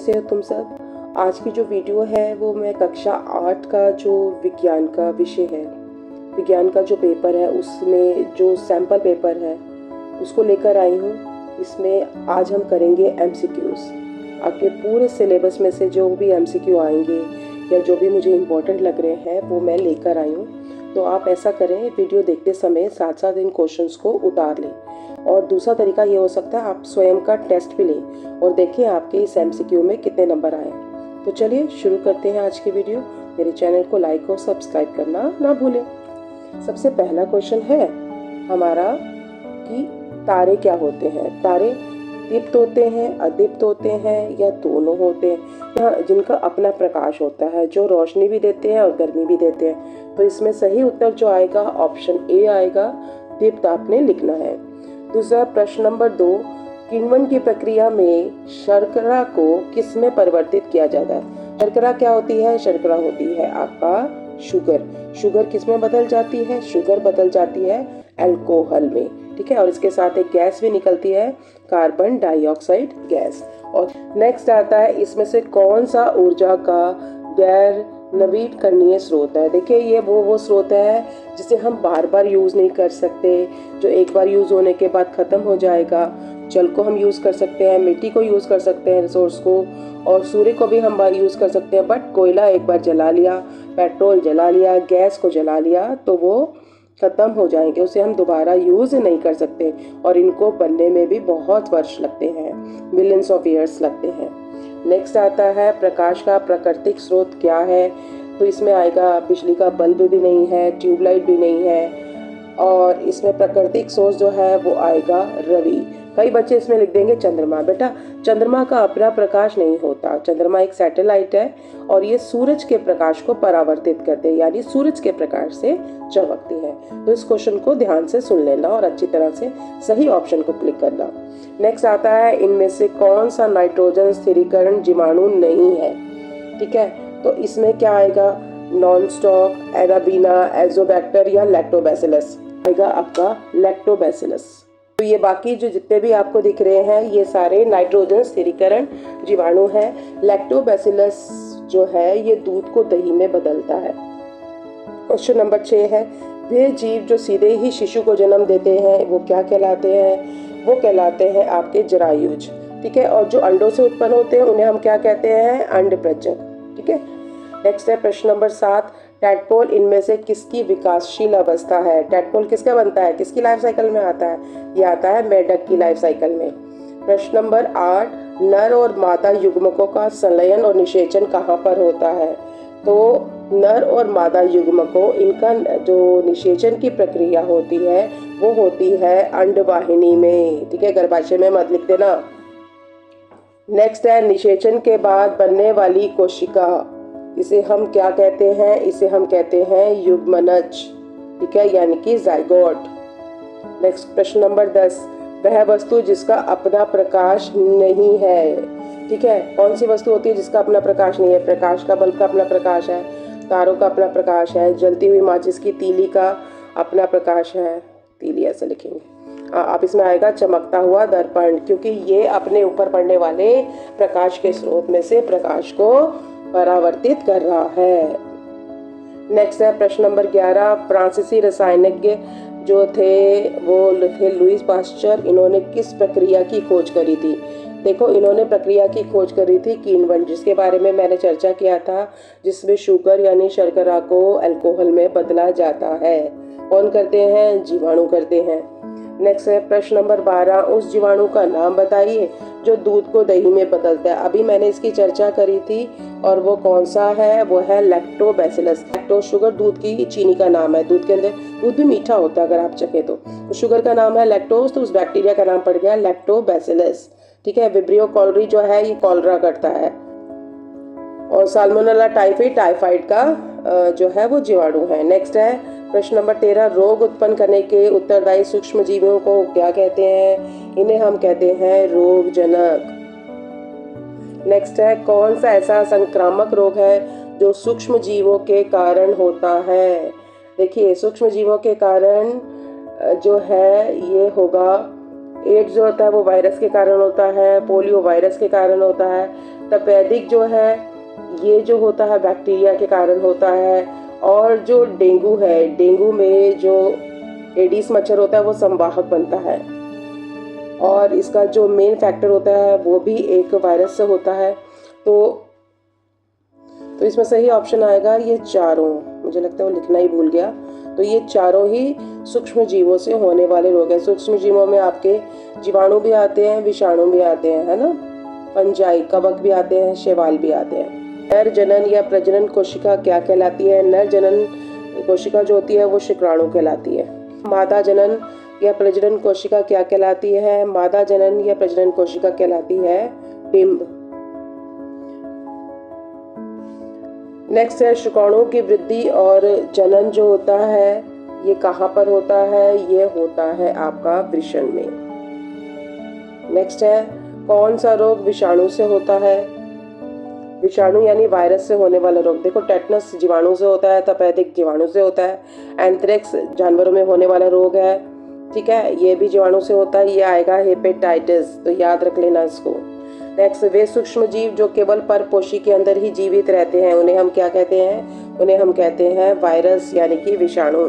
कैसे हो तुम सब। आज की जो वीडियो है वो मैं कक्षा 8 का जो विज्ञान का विषय है, विज्ञान का जो पेपर है उसमें जो सैंपल पेपर है उसको लेकर आई हूँ। इसमें आज हम करेंगे एमसीक्यूज़। आपके पूरे सिलेबस में से जो भी एमसीक्यू आएंगे या जो भी मुझे इम्पोर्टेंट लग रहे हैं वो मैं लेकर आई हूँ। तो आप ऐसा करें, वीडियो देखते समय साथ साथ इन क्वेश्चंस को उतार लें। और दूसरा तरीका ये हो सकता है आप स्वयं का टेस्ट भी लें और देखें आपके इस एमसीक्यू में कितने नंबर आए। तो चलिए शुरू करते हैं आज की वीडियो। मेरे चैनल को लाइक और सब्सक्राइब करना ना भूलें। सबसे पहला क्वेश्चन है हमारा कि तारे क्या होते हैं। तारे दीप्त होते हैं, अदीप्त होते हैं या दोनों होते हैं, जिनका अपना प्रकाश होता है, जो रोशनी भी देते हैं और गर्मी भी देते हैं। तो इसमें सही उत्तर जो आएगा ऑप्शन ए आएगा, दीप्त आपने लिखना है। दूसरा प्रश्न नंबर 2, किण्वन की प्रक्रिया में शर्करा को किस में परिवर्तित किया जाता है। शर्करा क्या होती है? शर्करा होती है आपका शुगर। शुगर किस में बदल जाती है? शुगर बदल जाती है अल्कोहल में, ठीक है। और इसके साथ एक गैस भी निकलती है, कार्बन डाइऑक्साइड गैस। और नेक्स्ट आता है इसमें से कौन सा ऊर्जा का गैर नवीकरणीय स्रोत है। देखिए ये वो स्रोत है जिसे हम बार बार यूज नहीं कर सकते, जो एक बार यूज होने के बाद खत्म हो जाएगा। जल को हम यूज कर सकते हैं, मिट्टी को यूज कर सकते हैं, रिसोर्स को, और सूर्य को भी हम बार यूज कर सकते हैं। बट कोयला एक बार जला लिया, पेट्रोल जला लिया, गैस को जला लिया तो वो खत्म हो जाएंगे, उसे हम दोबारा यूज नहीं कर सकते। और इनको बनने में भी बहुत वर्ष लगते हैं, मिलियंस ऑफ ईयर्स लगते हैं। नेक्स्ट आता है प्रकाश का प्राकृतिक स्रोत क्या है। तो इसमें आएगा बिजली का बल्ब भी नहीं है, ट्यूबलाइट भी नहीं है, और इसमें प्राकृतिक सोर्स जो है वो आएगा रवि। कई बच्चे इसमें लिख देंगे चंद्रमा। बेटा चंद्रमा का अपना प्रकाश नहीं होता, चंद्रमा एक सैटेलाइट है और ये सूरज के प्रकाश को परावर्तित करते हैं, यानी सूरज के प्रकाश से चमकती है। तो इस क्वेश्चन को ध्यान से सुन लेना और अच्छी तरह से सही ऑप्शन को क्लिक करना। नेक्स्ट आता है इनमें से कौन सा नाइट्रोजन स्थिरीकरण जीवाणु नहीं है, ठीक है। तो इसमें क्या आएगा? नॉन स्टॉक, एराबीना, एजोबैक्टर या लैक्टोबैसिलस। आएगा आपका लैक्टोबैसिलस। तो ये बाकी जो जितने भी आपको दिख रहे हैं ये सारे नाइट्रोजन स्थिरीकरण जीवाणु हैं। लैक्टोबैसिलस जो है ये दूध को दही में बदलता है। क्वेश्चन नंबर 6 है वे जीव जो सीधे ही शिशु को जन्म देते हैं वो क्या कहलाते हैं? वो कहलाते हैं आपके जरायुज, ठीक है। और जो अंडों से उत्पन्न होते हैं उन्हें हम क्या कहते हैं? अंडप्रजनक, ठीक है। नेक्स्ट है प्रश्न नंबर 7, टैडपोल इनमें से किसकी विकासशील अवस्था है। टैडपोल किसका बनता है, किसकी लाइफ साइकिल में आता है? ये आता है मेढक की लाइफ साइकिल में। प्रश्न नंबर 8, नर और मादा युग्मकों का संलयन और निषेचन कहाँ पर होता है। तो नर और मादा युग्मकों इनका जो निषेचन की प्रक्रिया होती है वो होती है अंडवाहिनी में, ठीक है। गर्भाशय में मत लिख देना। नेक्स्ट है निषेचन के बाद बनने वाली कोशिका, इसे हम क्या कहते हैं? इसे हम कहते हैं युग्मनज, ठीक है, यानी कि जाइगोट। नेक्स्ट प्रश्न नंबर 10, वह वस्तु जिसका अपना प्रकाश नहीं है, ठीक है। कौन सी वस्तु होती है जिसका अपना प्रकाश नहीं है? प्रकाश का बल्ब का अपना प्रकाश है, तारों का अपना प्रकाश है, जलती हुई माचिस की तीली का अपना प्रकाश है, तीली ऐसे लिखेंगे। आप इसमें आएगा चमकता हुआ दर्पण, क्योंकि ये अपने ऊपर पड़ने वाले प्रकाश के स्रोत में से प्रकाश को परावर्तित कर रहा है। नेक्स्ट है प्रश्न नंबर 11, फ्रांसीसी रसायनज्ञ जो थे वो थे लुईस पास्चर। इन्होंने किस प्रक्रिया की खोज करी थी? देखो इन्होंने प्रक्रिया की खोज करी थी किण्वन, जिसके बारे में मैंने चर्चा किया था, जिसमें शुगर यानी शर्करा को अल्कोहल में बदला जाता है। कौन करते हैं? जीवाणु करते हैं। नेक्स्ट है प्रश्न नंबर 12, उस जीवाणु का नाम बताइए जो दूध को दही में बदलता है। अभी मैंने इसकी चर्चा करी थी और वो कौन सा है? वो है लैक्टोबैसिलस। लैक्टो शुगर दूध की चीनी का नाम है, दूध के अंदर दूध भी मीठा होता है अगर आप चखे तो शुगर का नाम है लैक्टोज, तो उस बैक्टीरिया का नाम पड़ गया लैक्टोबैसिलस, ठीक है। विब्रियो कॉलरी जो है ये कॉलरा करता है, और साल्मोनेला टाइफाइड का जो है वो जीवाणु है। नेक्स्ट है प्रश्न नंबर 13, रोग उत्पन्न करने के उत्तरदायी सूक्ष्म जीवों को क्या कहते हैं? इन्हें हम कहते हैं रोगजनक। नेक्स्ट है कौन सा ऐसा संक्रामक रोग है जो सूक्ष्म जीवों के कारण होता है? देखिए सूक्ष्म जीवों के कारण जो है ये होगा एड्स जो होता है वो वायरस के कारण होता है, पोलियो वायरस के कारण होता है, तपेदिक जो है ये जो होता है बैक्टीरिया के कारण होता है, और जो डेंगू है, डेंगू में जो एडिस मच्छर होता है वो संवाहक बनता है, और इसका जो मेन फैक्टर होता है वो भी एक वायरस से होता है। तो इसमें सही ऑप्शन आएगा ये चारों, मुझे लगता है वो लिखना ही भूल गया। तो ये चारों ही सूक्ष्म जीवों से होने वाले रोग हैं। सूक्ष्म जीवों में आपके जीवाणु भी आते हैं, विषाणु भी आते हैं, है ना, फंजाई, कवक भी आते हैं, शैवाल भी आते हैं। नर जनन या प्रजनन कोशिका क्या कहलाती है? नर जनन कोशिका जो होती है वो शुक्राणु कहलाती है। मादा जनन या प्रजनन कोशिका क्या कहलाती है? मादा जनन या प्रजनन कोशिका कहलाती है डिंब। नेक्स्ट है शुक्राणु की वृद्धि और जनन जो होता है ये कहाँ पर होता है? ये होता है आपका वृषण में। नेक्स्ट है कौन सा रोग विषाणु से होता है? विषाणु यानी वायरस से होने वाला रोग। देखो, टेटनस जीवाणु से होता है, तपेदिक जीवाणु से होता है, एंथ्रेक्स जानवरों में होने वाला रोग है, ठीक है, ये भी जीवाणु से होता है, ये आएगा हेपेटाइटिस, तो याद रख लेना इसको। नेक्स्ट, वे सूक्ष्म जीव जो केवल परपोषी के अंदर ही जीवित रहते हैं उन्हें हम क्या कहते हैं? उन्हें हम कहते हैं वायरस यानी कि विषाणु।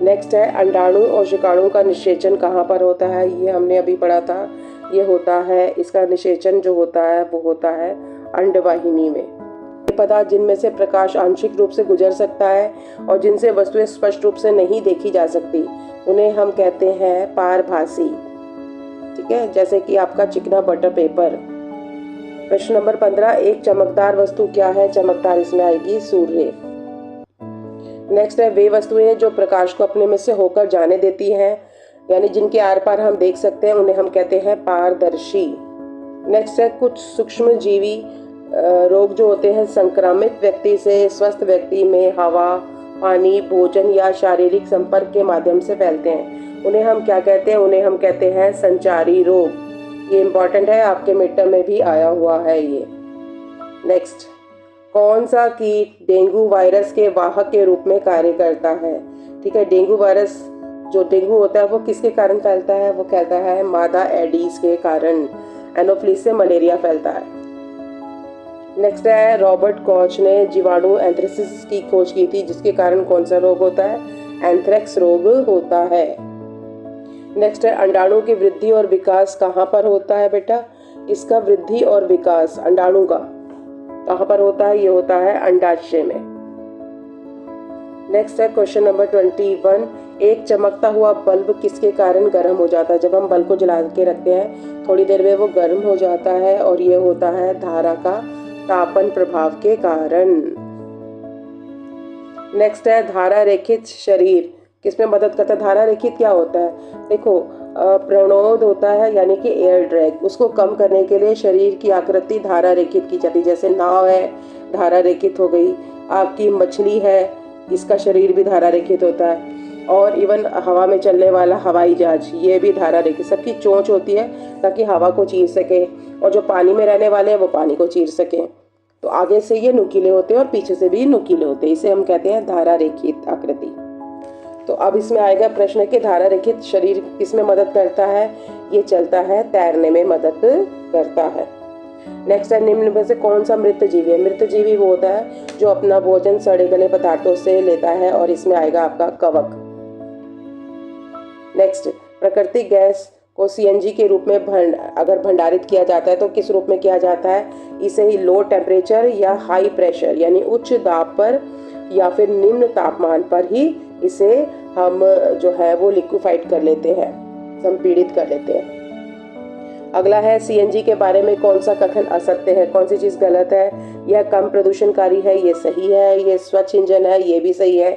नेक्स्ट है अंडाणु और शुक्राणु का निषेचन कहाँ पर होता है? ये हमने अभी पढ़ा था, ये होता है, इसका निषेचन जो होता है वो होता है अंडवाहिनी में। पदार्थ जिनमें से प्रकाश आंशिक रूप से गुजर सकता है और जिनसे वस्तुएं स्पष्ट रूप से नहीं देखी जा सकती उन्हें हम कहते हैं पारभासी, ठीक है, जैसे कि आपका चिकना बटर पेपर। प्रश्न नंबर 15, एक चमकदार वस्तु क्या है? चमकदार इसमें आएगी सूर्य। नेक्स्ट है वे वस्तुएं जो प्रकाश को अपने में से होकर जाने देती हैं, यानी जिनके आर पार हम देख सकते हैं, उन्हें हम कहते हैं पारदर्शी। नेक्स्ट है कुछ सूक्ष्म जीवी रोग जो होते हैं संक्रामित व्यक्ति से स्वस्थ व्यक्ति में हवा, पानी, भोजन या शारीरिक संपर्क के माध्यम से फैलते हैं, उन्हें हम क्या कहते हैं? उन्हें हम कहते हैं संचारी रोग। ये इंपॉर्टेंट है, आपके मिड टर्म में भी आया हुआ है ये। नेक्स्ट, कौन सा कीट डेंगू वायरस के वाहक के रूप में कार्य करता है? ठीक है, डेंगू वायरस जो डेंगू होता है वो किसके कारण फैलता है? वो कहता है मादा एडीज के कारण। एनोफिलिस से मलेरिया फैलता है। नेक्स्ट है रॉबर्ट कॉच ने जीवाणु एंथ्रेसिस की खोज की थी, जिसके कारण कौन सा रोग होता है? एंथ्रेक्स रोग होता है। नेक्स्ट है अंडाणु की वृद्धि और विकास कहाँ पर होता है बेटा? इसका वृद्धि और विकास अंडाणु का कहाँ पर होता है? ये होता है अंडाशय में। नेक्स्ट है क्वेश्चन नंबर 21, एक चमकता हुआ बल्ब किसके कारण गर्म हो जाता है? जब हम बल्ब को जला के रखते हैं थोड़ी देर में वो गर्म हो जाता है, और ये होता है धारा का तापन प्रभाव के कारण। नेक्स्ट है धारा रेखित शरीर किसमें मदद करता है? धारा रेखित क्या होता है? देखो, प्रणोद होता है यानी कि एयर ड्रैग, उसको कम करने के लिए शरीर की आकृति धारा रेखित की जाती है। जैसे नाव है, धारा रेखित हो गई, आपकी मछली है, इसका शरीर भी धारा रेखित होता है, और इवन हवा में चलने वाला हवाई जहाज ये भी धारा रेखित, सबकी चोंच होती है ताकि हवा को चीर सके, और जो पानी में रहने वाले हैं वो पानी को चीर सकें। तो आगे से ये नुकीले होते हैं और पीछे से भी नुकीले होते हैं, इसे हम कहते हैं धारा रेखित आकृति। तो अब इसमें आएगा प्रश्न कि धारा रेखित शरीर किसमें मदद करता है? ये चलता है तैरने में मदद करता है। नेक्स्ट है निम्न में से कौन सा मृत जीवी है? मृत जीवी वो होता है जो अपना भोजन सड़े गले पदार्थों से लेता है, और इसमें आएगा आपका कवक। नेक्स्ट, प्राकृतिक गैस को सीएनजी के रूप में अगर भंडारित किया जाता है तो किस रूप में किया जाता है? इसे ही लो टेम्परेचर या हाई प्रेशर यानी उच्च दाब पर या फिर निम्न तापमान पर ही इसे हम जो है वो लिक्विफाइड कर लेते हैं, संपीड़ित कर लेते हैं। अगला है सीएनजी के बारे में कौन सा कथन असत्य है? कौन सी चीज गलत है? यह कम प्रदूषणकारी है, ये सही है। ये स्वच्छ इंजन है, ये भी सही है।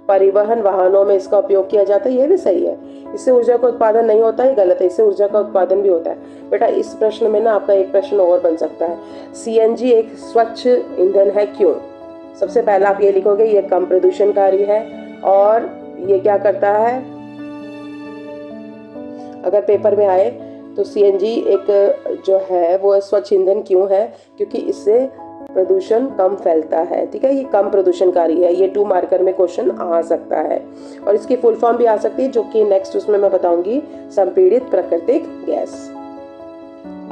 परिवहन वाहनों में इसका उपयोग किया जाता है, ये भी सही है। इससे ऊर्जा का उत्पादन नहीं होता है, गलत है, इससे ऊर्जा का उत्पादन भी होता है। बेटा इस प्रश्न में ना आपका एक प्रश्न और बन सकता है, सीएनजी एक स्वच्छ ईंधन है क्यों? सबसे पहला आप ये लिखोगे ये कम प्रदूषणकारी है, और ये क्या करता है, अगर पेपर में आए तो सीएनजी एक जो है वो स्वच्छ ईंधन क्यों है? क्योंकि इससे प्रदूषण कम फैलता है। ठीक है, ये कम प्रदूषणकारी है। ये 2 मार्कर में क्वेश्चन आ सकता है, और इसकी फुल फॉर्म भी आ सकती है जो कि नेक्स्ट उसमें मैं बताऊंगी, संपीड़ित प्राकृतिक गैस।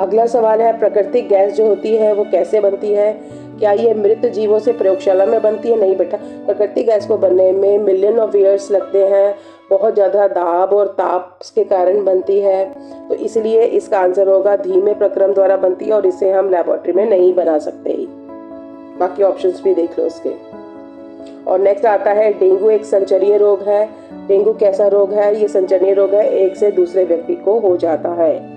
अगला सवाल है, प्राकृतिक गैस जो होती है वो कैसे बनती है? क्या ये मृत जीवों से प्रयोगशाला में बनती है? नहीं बेटा, प्राकृतिक गैस को बनने में मिलियन ऑफ ईयर्स लगते हैं, बहुत ज़्यादा दाब और ताप के कारण बनती है। तो इसलिए इसका आंसर होगा धीमे प्रक्रम द्वारा बनती है और इसे हम लेबोरेटरी में नहीं बना सकते ही। बाकी ऑप्शंस भी देख लो उसके। और नेक्स्ट आता है, डेंगू एक संचरणीय रोग है। डेंगू कैसा रोग है? ये संचरणीय रोग है, एक से दूसरे व्यक्ति को हो जाता है।